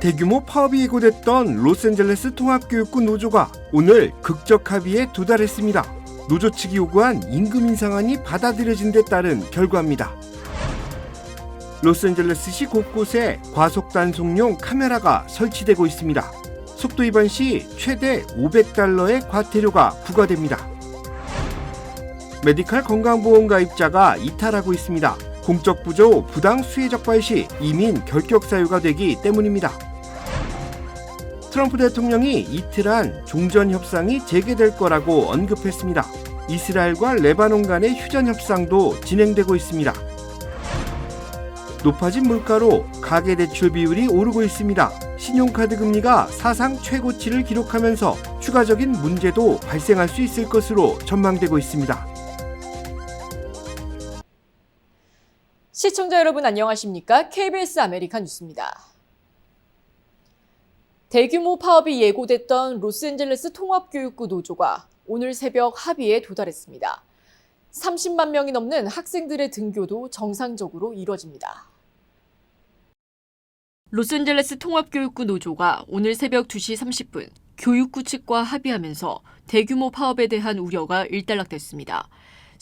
대규모 파업이 예고됐던 로스앤젤레스 통합교육부 노조가 오늘 극적 합의에 도달했습니다. 노조 측이 요구한 임금 인상안이 받아들여진 데 따른 결과입니다. 로스앤젤레스시 곳곳에 과속단속용 카메라가 설치되고 있습니다. 속도 위반 시 최대 $500의 과태료가 부과됩니다. 메디칼 건강보험 가입자가 이탈하고 있습니다. 공적 부조 부당 수혜 적발 시 이민 결격 사유가 되기 때문입니다. 트럼프 대통령이 이틀 안 종전 협상이 재개될 거라고 언급했습니다. 이스라엘과 레바논 간의 휴전 협상도 진행되고 있습니다. 높아진 물가로 가계대출 비율이 오르고 있습니다. 신용카드 금리가 사상 최고치를 기록하면서 추가적인 문제도 발생할 수 있을 것으로 전망되고 있습니다. 시청자 여러분 안녕하십니까? KBS 아메리카 뉴스입니다. 대규모 파업이 예고됐던 로스앤젤레스 통합교육부 노조가 오늘 새벽 합의에 도달했습니다. 30만 명이 넘는 학생들의 등교도 정상적으로 이뤄집니다. 로스앤젤레스 통합교육부 노조가 오늘 새벽 2시 30분 교육부 측과 합의하면서 대규모 파업에 대한 우려가 일단락됐습니다.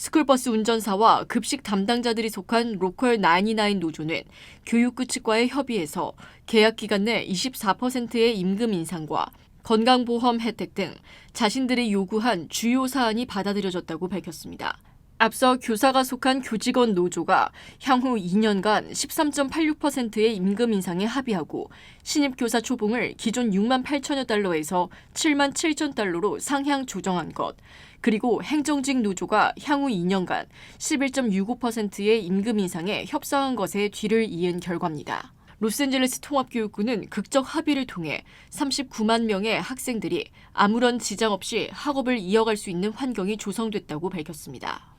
스쿨버스 운전사와 급식 담당자들이 속한 로컬 99 노조는 교육부 측과의 협의에서 계약 기간 내 24%의 임금 인상과 건강보험 혜택 등 자신들이 요구한 주요 사안이 받아들여졌다고 밝혔습니다. 앞서 교사가 속한 교직원 노조가 향후 2년간 13.86%의 임금 인상에 합의하고 신입교사 초봉을 기존 6만 8천여 달러에서 7만 7천 달러로 상향 조정한 것, 그리고 행정직 노조가 향후 2년간 11.65%의 임금 인상에 협상한 것에 뒤를 이은 결과입니다. 로스앤젤레스 통합교육부는 극적 합의를 통해 39만 명의 학생들이 아무런 지장 없이 학업을 이어갈 수 있는 환경이 조성됐다고 밝혔습니다.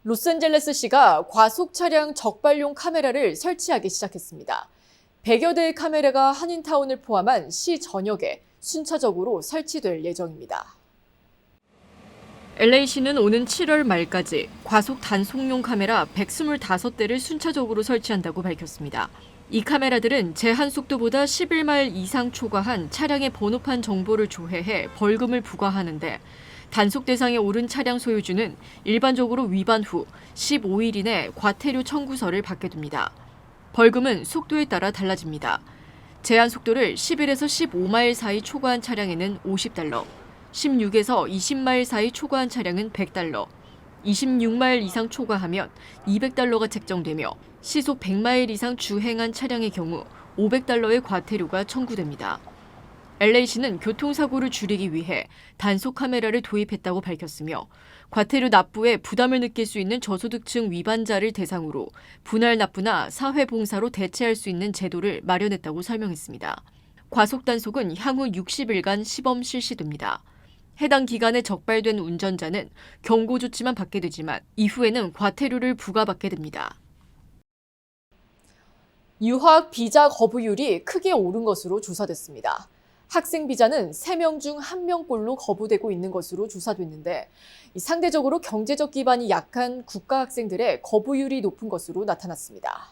로스앤젤레스시가 과속 차량 적발용 카메라를 설치하기 시작했습니다. 100여 대의 카메라가 한인타운을 포함한 시 전역에 순차적으로 설치될 예정입니다. LA시는 오는 7월 말까지 과속 단속용 카메라 125대를 순차적으로 설치한다고 밝혔습니다. 이 카메라들은 제한 속도보다 11마일 이상 초과한 차량의 번호판 정보를 조회해 벌금을 부과하는데 단속 대상에 오른 차량 소유주는 일반적으로 위반 후 15일 이내 과태료 청구서를 받게 됩니다. 벌금은 속도에 따라 달라집니다. 제한 속도를 11에서 15마일 사이 초과한 차량에는 $50, 16에서 20마일 사이 초과한 차량은 $100, 26마일 이상 초과하면 $200가 책정되며 시속 100마일 이상 주행한 차량의 경우 $500의 과태료가 청구됩니다. LA시는 교통사고를 줄이기 위해 단속 카메라를 도입했다고 밝혔으며 과태료 납부에 부담을 느낄 수 있는 저소득층 위반자를 대상으로 분할 납부나 사회봉사로 대체할 수 있는 제도를 마련했다고 설명했습니다. 과속 단속은 향후 60일간 시범 실시됩니다. 해당 기간에 적발된 운전자는 경고 조치만 받게 되지만 이후에는 과태료를 부과받게 됩니다. 유학 비자 거부율이 크게 오른 것으로 조사됐습니다. 학생 비자는 3명 중 1명꼴로 거부되고 있는 것으로 조사됐는데 상대적으로 경제적 기반이 약한 국가 학생들의 거부율이 높은 것으로 나타났습니다.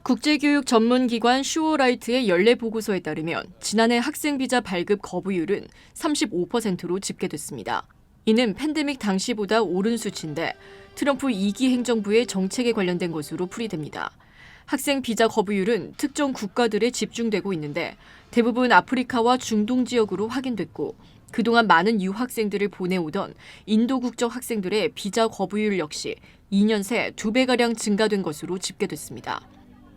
국제교육 전문기관 슈어라이트의 연례 보고서에 따르면 지난해 학생 비자 발급 거부율은 35%로 집계됐습니다. 이는 팬데믹 당시보다 오른 수치인데 트럼프 2기 행정부의 정책에 관련된 것으로 풀이됩니다. 학생 비자 거부율은 특정 국가들에 집중되고 있는데 대부분 아프리카와 중동 지역으로 확인됐고 그동안 많은 유학생들을 보내오던 인도 국적 학생들의 비자 거부율 역시 2년 새 2배가량 증가된 것으로 집계됐습니다.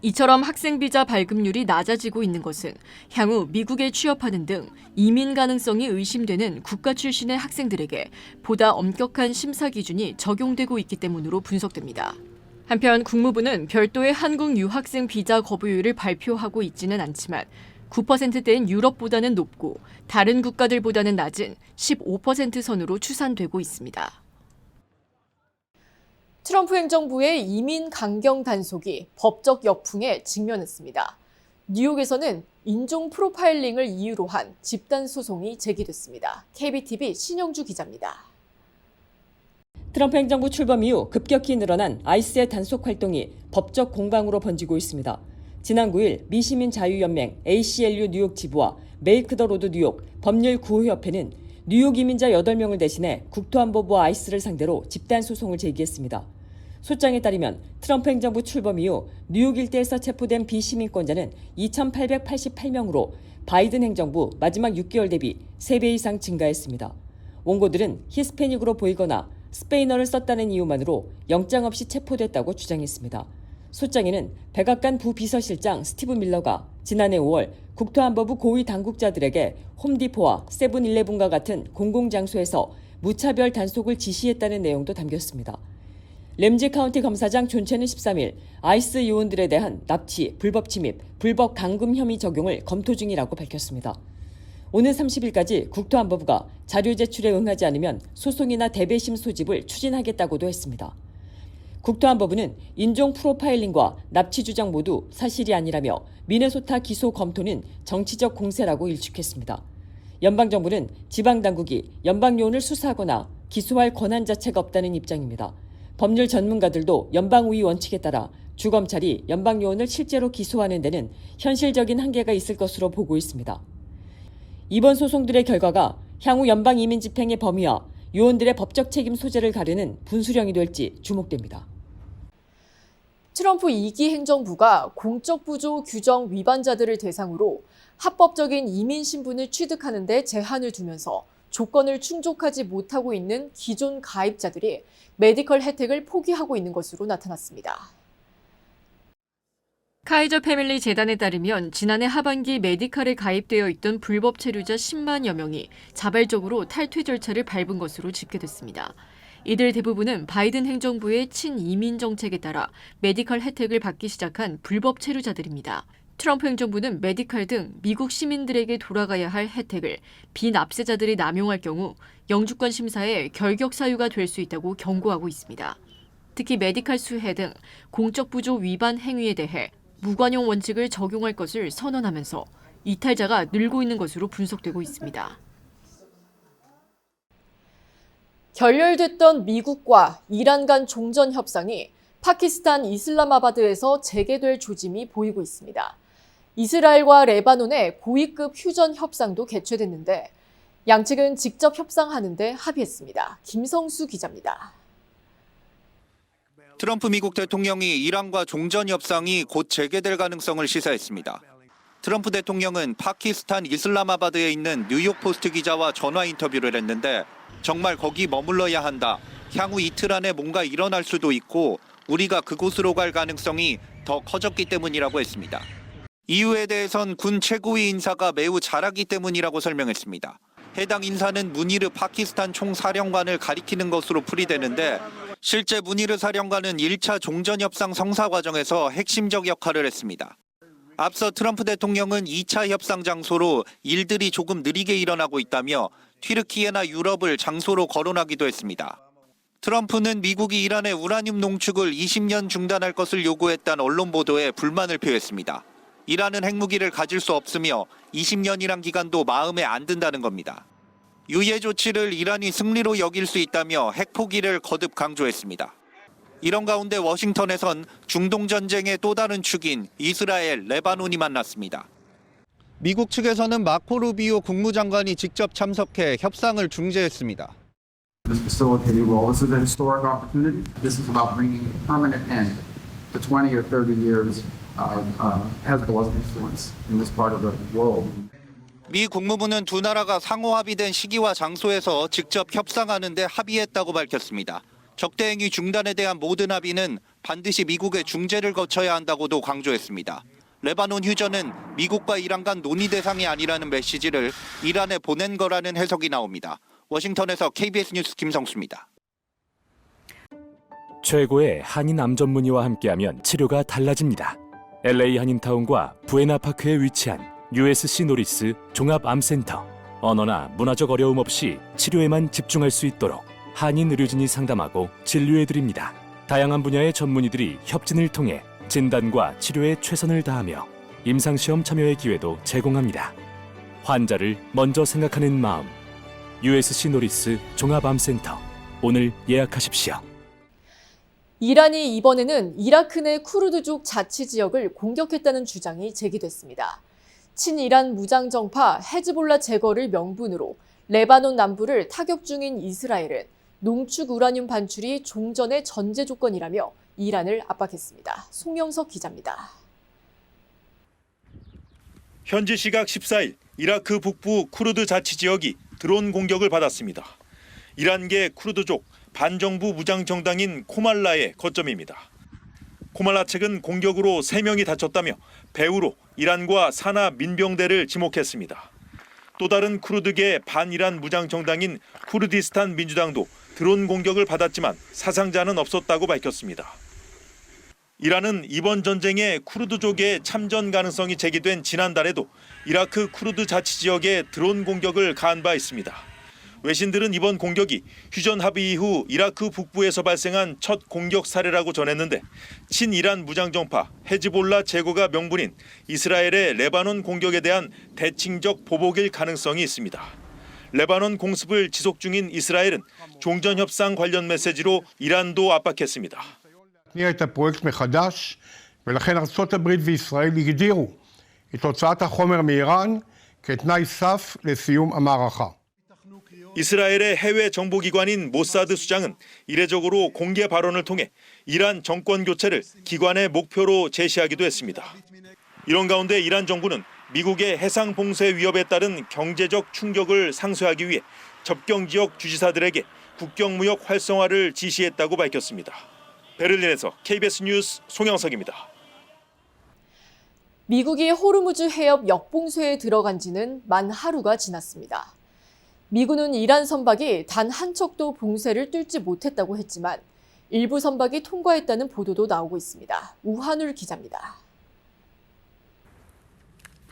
이처럼 학생 비자 발급률이 낮아지고 있는 것은 향후 미국에 취업하는 등 이민 가능성이 의심되는 국가 출신의 학생들에게 보다 엄격한 심사 기준이 적용되고 있기 때문으로 분석됩니다. 한편 국무부는 별도의 한국 유학생 비자 거부율을 발표하고 있지는 않지만 9%대인 유럽보다는 높고 다른 국가들보다는 낮은 15% 선으로 추산되고 있습니다. 트럼프 행정부의 이민 강경 단속이 법적 역풍에 직면했습니다. 뉴욕에서는 인종 프로파일링을 이유로 한 집단 소송이 제기됐습니다. KBTV 신영주 기자입니다. 트럼프 행정부 출범 이후 급격히 늘어난 아이스의 단속 활동이 법적 공방으로 번지고 있습니다. 지난 9일 미시민 자유연맹 ACLU 뉴욕 지부와 메이크 더 로드 뉴욕 법률 구호협회는 뉴욕 이민자 8명을 대신해 국토안보부와 아이스를 상대로 집단 소송을 제기했습니다. 소장에 따르면 트럼프 행정부 출범 이후 뉴욕 일대에서 체포된 비시민권자는 2,888명으로 바이든 행정부 마지막 6개월 대비 3배 이상 증가했습니다. 원고들은 히스패닉으로 보이거나 스페인어를 썼다는 이유만으로 영장 없이 체포됐다고 주장했습니다. 소장에는 백악관 부비서실장 스티브 밀러가 지난해 5월 국토안보부 고위 당국자들에게 홈디포와 세븐일레븐과 같은 공공장소에서 무차별 단속을 지시했다는 내용도 담겼습니다. 램지 카운티 검사장 존 체는 13일 아이스 요원들에 대한 납치, 불법 침입, 불법 감금 혐의 적용을 검토 중이라고 밝혔습니다. 오는 30일까지 국토안보부가 자료 제출에 응하지 않으면 소송이나 대배심 소집을 추진하겠다고도 했습니다. 국토안보부는 인종 프로파일링과 납치 주장 모두 사실이 아니라며 미네소타 기소 검토는 정치적 공세라고 일축했습니다. 연방정부는 지방당국이 연방요원을 수사하거나 기소할 권한 자체가 없다는 입장입니다. 법률 전문가들도 연방우위 원칙에 따라 주검찰이 연방요원을 실제로 기소하는 데는 현실적인 한계가 있을 것으로 보고 있습니다. 이번 소송들의 결과가 향후 연방 이민 집행의 범위와 요원들의 법적 책임 소재를 가르는 분수령이 될지 주목됩니다. 트럼프 2기 행정부가 공적 부조 규정 위반자들을 대상으로 합법적인 이민 신분을 취득하는 데 제한을 두면서 조건을 충족하지 못하고 있는 기존 가입자들이 메디컬 혜택을 포기하고 있는 것으로 나타났습니다. 카이저 패밀리 재단에 따르면 지난해 하반기 메디칼에 가입되어 있던 불법 체류자 10만여 명이 자발적으로 탈퇴 절차를 밟은 것으로 집계됐습니다. 이들 대부분은 바이든 행정부의 친이민 정책에 따라 메디컬 혜택을 받기 시작한 불법 체류자들입니다. 트럼프 행정부는 메디칼 등 미국 시민들에게 돌아가야 할 혜택을 비납세자들이 남용할 경우 영주권 심사에 결격 사유가 될 수 있다고 경고하고 있습니다. 특히 메디칼 수혜 등 공적 부조 위반 행위에 대해 무관용 원칙을 적용할 것을 선언하면서 이탈자가 늘고 있는 것으로 분석되고 있습니다. 결렬됐던 미국과 이란 간 종전 협상이 파키스탄 이슬람아바드에서 재개될 조짐이 보이고 있습니다. 이스라엘과 레바논의 고위급 휴전 협상도 개최됐는데 양측은 직접 협상하는 데 합의했습니다. 김성수 기자입니다. 트럼프 미국 대통령이 이란과 종전 협상이 곧 재개될 가능성을 시사했습니다. 트럼프 대통령은 파키스탄 이슬람아바드에 있는 뉴욕 포스트 기자와 전화 인터뷰를 했는데 정말 거기 머물러야 한다. 향후 이틀 안에 뭔가 일어날 수도 있고 우리가 그곳으로 갈 가능성이 더 커졌기 때문이라고 했습니다. 이유에 대해선 군 최고위 인사가 매우 잘하기 때문이라고 설명했습니다. 해당 인사는 무니르 파키스탄 총사령관을 가리키는 것으로 풀이되는데 실제 무니르 사령관은 1차 종전협상 성사 과정에서 핵심적 역할을 했습니다. 앞서 트럼프 대통령은 2차 협상 장소로 일들이 조금 느리게 일어나고 있다며 튀르키예나 유럽을 장소로 거론하기도 했습니다. 트럼프는 미국이 이란의 우라늄 농축을 20년 중단할 것을 요구했다는 언론 보도에 불만을 표했습니다. 이란은 핵무기를 가질 수 없으며 20년이란 기간도 마음에 안 든다는 겁니다. 유예 조치를 이란이 승리로 여길 수 있다며 핵 포기를 거듭 강조했습니다. 이런 가운데 워싱턴에선 중동 전쟁의 또 다른 축인 이스라엘, 레바논이 만났습니다. 미국 측에서는 마코 루비오 국무장관이 직접 참석해 협상을 중재했습니다. This facility will, this is a historic opportunity. This is about bringing a permanent end to 20 or 30 years of Hezbollah's influence in this part of the world. 미 국무부는 두 나라가 상호 합의된 시기와 장소에서 직접 협상하는 데 합의했다고 밝혔습니다. 적대행위 중단에 대한 모든 합의는 반드시 미국의 중재를 거쳐야 한다고도 강조했습니다. 레바논 휴전은 미국과 이란 간 논의 대상이 아니라는 메시지를 이란에 보낸 거라는 해석이 나옵니다. 워싱턴에서 KBS 뉴스 김성수입니다. 최고의 한인 암 전문의와 함께하면 치료가 달라집니다. LA 한인타운과 부에나파크에 위치한 USC 노리스 종합암센터. 언어나 문화적 어려움 없이 치료에만 집중할 수 있도록 한인 의료진이 상담하고 진료해드립니다. 다양한 분야의 전문의들이 협진을 통해 진단과 치료에 최선을 다하며 임상시험 참여의 기회도 제공합니다. 환자를 먼저 생각하는 마음. USC 노리스 종합암센터. 오늘 예약하십시오. 이란이 이번에는 이라크 내 쿠르드족 자치 지역을 공격했다는 주장이 제기됐습니다. 친이란 무장정파 헤즈볼라 제거를 명분으로 레바논 남부를 타격 중인 이스라엘은 농축 우라늄 반출이 종전의 전제 조건이라며 이란을 압박했습니다. 송영석 기자입니다. 현지 시각 14일 이라크 북부 쿠르드 자치 지역이 드론 공격을 받았습니다. 이란계 쿠르드족 반정부 무장 정당인 코말라의 거점입니다. 코말라 측은 공격으로 3명이 다쳤다며 배후로 이란과 사나 민병대를 지목했습니다. 또 다른 쿠르드계 반이란 무장 정당인 쿠르디스탄 민주당도 드론 공격을 받았지만 사상자는 없었다고 밝혔습니다. 이란은 이번 전쟁에 쿠르드족의 참전 가능성이 제기된 지난달에도 이라크 쿠르드 자치 지역에 드론 공격을 가한 바 있습니다. 외신들은 이번 공격이 휴전 합의 이후 이라크 북부에서 발생한 첫 공격 사례라고 전했는데 친이란 무장정파 헤즈볼라 제거가 명분인 이스라엘의 레바논 공격에 대한 대칭적 보복일 가능성이 있습니다. 레바논 공습을 지속 중인 이스라엘은 종전협상 관련 메시지로 이란도 압박했습니다. להתניע את הפרויקט מחדש, ולכן ארצות הברית וישראל הגדירו את הוצאת החומר מאיראן כתנאי סף לסיום המערכה. 이스라엘의 해외 정보기관인 모사드 수장은 이례적으로 공개 발언을 통해 이란 정권 교체를 기관의 목표로 제시하기도 했습니다. 이런 가운데 이란 정부는 미국의 해상 봉쇄 위협에 따른 경제적 충격을 상쇄하기 위해 접경 지역 주지사들에게 국경 무역 활성화를 지시했다고 밝혔습니다. 베를린에서 KBS 뉴스 송영석입니다. 미국이 호르무즈 해협 역봉쇄에 들어간 지는 만 하루가 지났습니다. 미군은 이란 선박이 단 한 척도 봉쇄를 뚫지 못했다고 했지만 일부 선박이 통과했다는 보도도 나오고 있습니다. 우한울 기자입니다.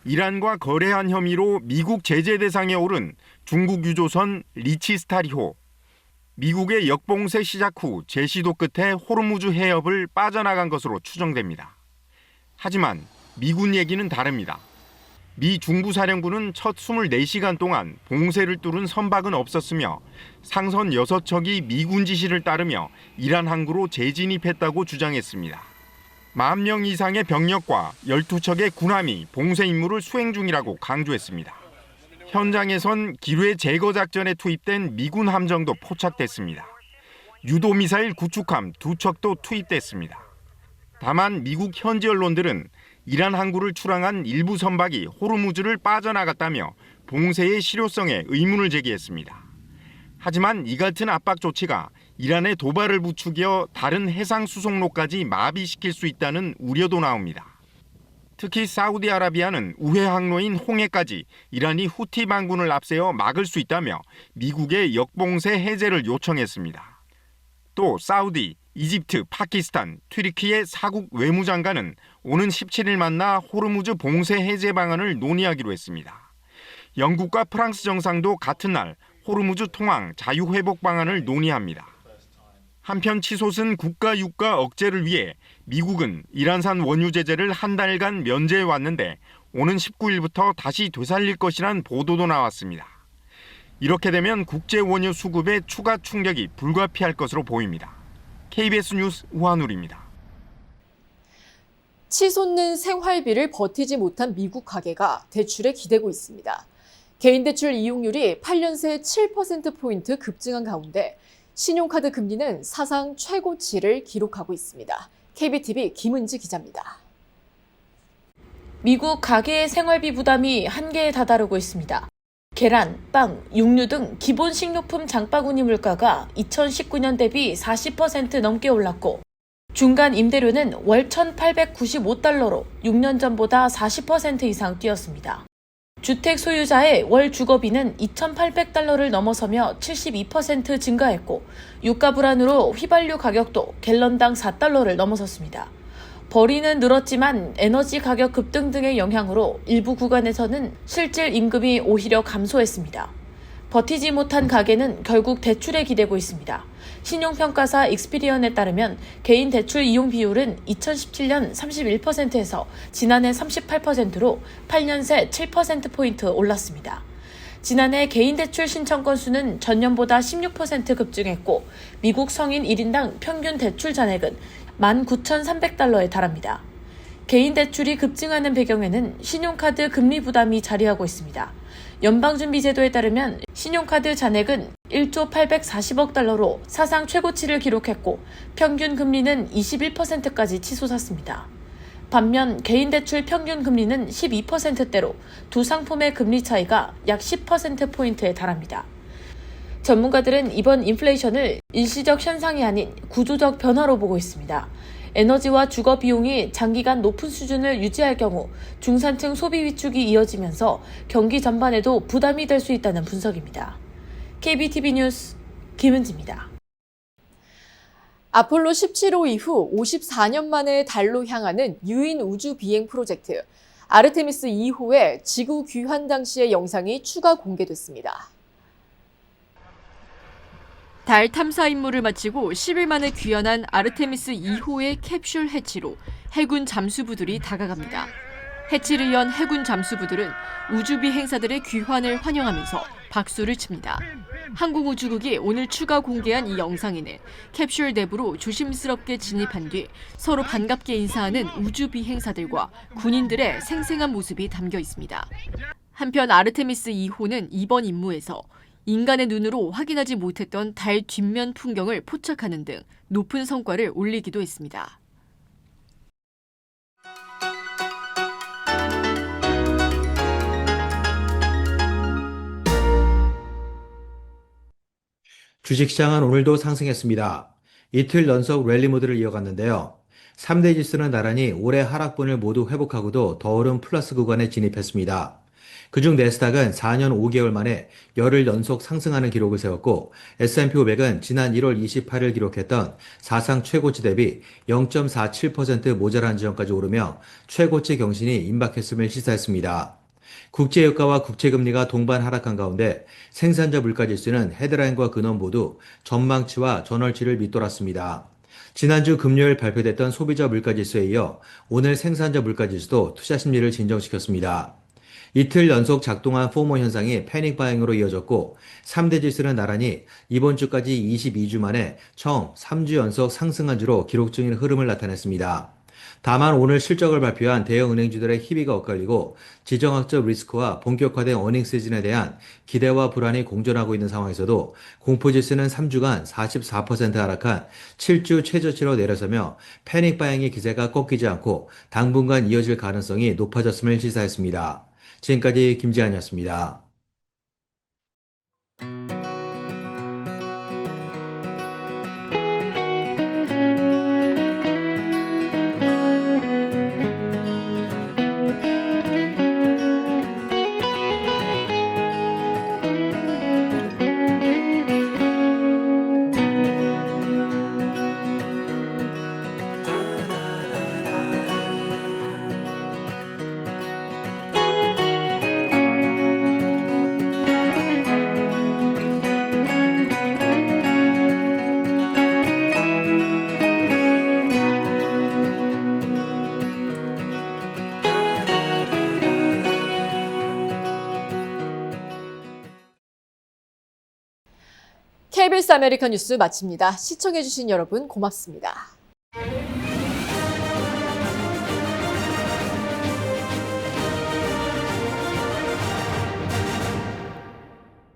이란과 거래한 혐의로 미국 제재 대상에 오른 중국 유조선 리치스타리호. 미국의 역봉쇄 시작 후 제시도 끝에 호르무즈 해협을 빠져나간 것으로 추정됩니다. 하지만 미군 얘기는 다릅니다. 미 중부사령부는 첫 24시간 동안 봉쇄를 뚫은 선박은 없었으며 상선 6척이 미군 지시를 따르며 이란 항구로 재진입했다고 주장했습니다. 10,000명 이상의 병력과 12척의 군함이 봉쇄 임무를 수행 중이라고 강조했습니다. 현장에선 기뢰 제거 작전에 투입된 미군 함정도 포착됐습니다. 유도 미사일 구축함 2척도 투입됐습니다. 다만 미국 현지 언론들은 이란 항구를 출항한 일부 선박이 호르무즈를 빠져나갔다며 봉쇄의 실효성에 의문을 제기했습니다. 하지만 이 같은 압박 조치가 이란의 도발을 부추겨 다른 해상 수송로까지 마비시킬 수 있다는 우려도 나옵니다. 특히 사우디아라비아는 우회 항로인 홍해까지 이란이 후티 반군을 앞세워 막을 수 있다며 미국의 역봉쇄 해제를 요청했습니다. 또 사우디, 이집트, 파키스탄, 튀르키예 4국 외무장관은 오는 17일 만나 호르무즈 봉쇄 해제 방안을 논의하기로 했습니다. 영국과 프랑스 정상도 같은 날 호르무즈 통항 자유회복 방안을 논의합니다. 한편 치솟은 국가 유가 억제를 위해 미국은 이란산 원유 제재를 한 달간 면제해 왔는데 오는 19일부터 다시 되살릴 것이란 보도도 나왔습니다. 이렇게 되면 국제 원유 수급에 추가 충격이 불가피할 것으로 보입니다. KBS 뉴스 우한울입니다. 치솟는 생활비를 버티지 못한 미국 가계가 대출에 기대고 있습니다. 개인 대출 이용률이 8년 새 7%포인트 급증한 가운데 신용카드 금리는 사상 최고치를 기록하고 있습니다. KBTV 김은지 기자입니다. 미국 가계의 생활비 부담이 한계에 다다르고 있습니다. 계란, 빵, 육류 등 기본 식료품 장바구니 물가가 2019년 대비 40% 넘게 올랐고 중간 임대료는 월 1,895달러로 6년 전보다 40% 이상 뛰었습니다. 주택 소유자의 월 주거비는 2,800달러를 넘어서며 72% 증가했고 유가 불안으로 휘발유 가격도 갤런당 4달러를 넘어섰습니다. 벌이는 늘었지만 에너지 가격 급등 등의 영향으로 일부 구간에서는 실질 임금이 오히려 감소했습니다. 버티지 못한 가계는 결국 대출에 기대고 있습니다. 신용평가사 익스피리언에 따르면 개인 대출 이용 비율은 2017년 31%에서 지난해 38%로 8년 새 7%포인트 올랐습니다. 지난해 개인 대출 신청 건수는 전년보다 16% 급증했고 미국 성인 1인당 평균 대출 잔액은 19,300달러에 달합니다. 개인 대출이 급증하는 배경에는 신용카드 금리 부담이 자리하고 있습니다. 연방준비제도에 따르면 신용카드 잔액은 1조 840억 달러로 사상 최고치를 기록했고 평균 금리는 21%까지 치솟았습니다. 반면 개인 대출 평균 금리는 12%대로 두 상품의 금리 차이가 약 10%포인트에 달합니다. 전문가들은 이번 인플레이션을 일시적 현상이 아닌 구조적 변화로 보고 있습니다. 에너지와 주거 비용이 장기간 높은 수준을 유지할 경우 중산층 소비 위축이 이어지면서 경기 전반에도 부담이 될 수 있다는 분석입니다. KBTV 뉴스 김은지입니다. 아폴로 17호 이후 54년 만에 달로 향하는 유인 우주 비행 프로젝트 아르테미스 2호의 지구 귀환 당시의 영상이 추가 공개됐습니다. 달 탐사 임무를 마치고 10일 만에 귀환한 아르테미스 2호의 캡슐 해치로 해군 잠수부들이 다가갑니다. 해치를 연 해군 잠수부들은 우주비 행사들의 귀환을 환영하면서 박수를 칩니다. 항공우주국이 오늘 추가 공개한 이 영상에는 캡슐 내부로 조심스럽게 진입한 뒤 서로 반갑게 인사하는 우주비 행사들과 군인들의 생생한 모습이 담겨 있습니다. 한편 아르테미스 2호는 이번 임무에서 인간의 눈으로 확인하지 못했던 달 뒷면 풍경을 포착하는 등 높은 성과를 올리기도 했습니다. 주식시장은 오늘도 상승했습니다. 이틀 연속 랠리 모드를 이어갔는데요. 3대 지수는 나란히 올해 하락분을 모두 회복하고도 더 오른 플러스 구간에 진입했습니다. 그중 나스닥은 4년 5개월 만에 열흘 연속 상승하는 기록을 세웠고 S&P 500은 지난 1월 28일 기록했던 사상 최고치 대비 0.47% 모자란 지점까지 오르며 최고치 경신이 임박했음을 시사했습니다. 국제유가와 국채금리가 동반 하락한 가운데 생산자 물가지수는 헤드라인과 근원 모두 전망치와 전월치를 밑돌았습니다. 지난주 금요일 발표됐던 소비자 물가지수에 이어 오늘 생산자 물가지수도 투자 심리를 진정시켰습니다. 이틀 연속 작동한 포모 현상이 패닉 바잉으로 이어졌고 3대 지수는 나란히 이번 주까지 22주 만에 처음 3주 연속 상승한 주로 기록 중인 흐름을 나타냈습니다. 다만 오늘 실적을 발표한 대형 은행주들의 희비가 엇갈리고 지정학적 리스크와 본격화된 어닝 시즌에 대한 기대와 불안이 공존하고 있는 상황에서도 공포지수는 3주간 44% 하락한 7주 최저치로 내려서며 패닉 바잉의 기세가 꺾이지 않고 당분간 이어질 가능성이 높아졌음을 시사했습니다. 지금까지 김지한이었습니다. KBS 아메리카 뉴스 마칩니다. 시청해주신 여러분 고맙습니다.